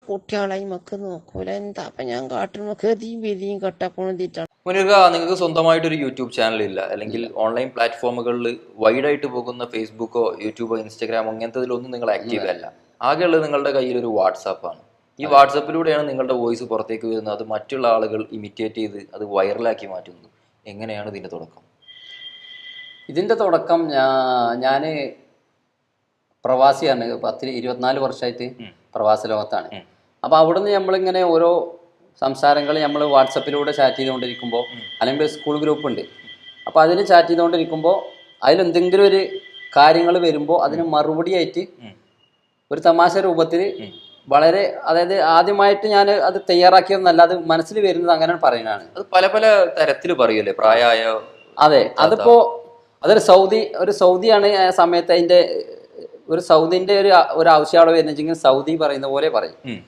കുട്ടികളായി മക്ക് നോക്കൂല എന്താ അപ്പം ഞാൻ കാട്ടുന്ന ഗതിയും വിധിയും കെട്ടപ്പോണതിട്ടാണ്. മുനിക, നിങ്ങൾക്ക് സ്വന്തമായിട്ട് ഒരു യൂട്യൂബ് ചാനൽ ഇല്ല, അല്ലെങ്കിൽ ഓൺലൈൻ പ്ലാറ്റ്ഫോമുകളിൽ വൈഡായിട്ട് പോകുന്ന ഫേസ്ബുക്കോ യൂട്യൂബോ ഇൻസ്റ്റാഗ്രാമോ അങ്ങനത്തതിലൊന്നും നിങ്ങൾ ആക്റ്റീവ് അല്ല. ആകെയുള്ളത് നിങ്ങളുടെ കയ്യിൽ ഒരു വാട്സാപ്പാണ്. ഈ വാട്സാപ്പിലൂടെയാണ് നിങ്ങളുടെ വോയിസ് പുറത്തേക്ക് വരുന്നത്. അത് മറ്റുള്ള ആളുകൾ ഇമിറ്റേറ്റ് ചെയ്ത് അത് വൈറലാക്കി മാറ്റുന്നത്. എങ്ങനെയാണ് ഇതിന്റെ തുടക്കം? ഇതിൻ്റെ തുടക്കം ഞാൻ പ്രവാസിയാണ്. 24 വർഷമായിട്ട് പ്രവാസ ലോകത്താണ്. അപ്പോൾ അവിടുന്ന് നമ്മളിങ്ങനെ ഓരോ സംസാരങ്ങൾ നമ്മൾ വാട്സപ്പിലൂടെ ചാറ്റ് ചെയ്തുകൊണ്ടിരിക്കുമ്പോൾ, അല്ലെങ്കിൽ സ്കൂൾ ഗ്രൂപ്പ് ഉണ്ട്, അപ്പോൾ അതിന് ചാറ്റ് ചെയ്തുകൊണ്ടിരിക്കുമ്പോൾ അതിലെന്തെങ്കിലും ഒരു കാര്യങ്ങൾ വരുമ്പോൾ അതിന് മറുപടിയായിട്ട് ഒരു തമാശ രൂപത്തിൽ വളരെ, അതായത് ആദ്യമായിട്ട് ഞാൻ അത് തയ്യാറാക്കിയതെന്നല്ല, അത് മനസ്സിൽ വരുന്നത് അങ്ങനെ പറയുന്നതാണ്. അത് പല പല തരത്തിൽ പറയൂലേ, പ്രായമായ. അതെ, അതിപ്പോ അതൊരു സൗദിയാണ് ആ സമയത്ത്. അതിന്റെ ഒരു സൗദിന്റെ ഒരു ആവശ്യം അവിടെ വരുന്നെങ്കിൽ സൗദി പറയുന്ന പോലെ പറയും.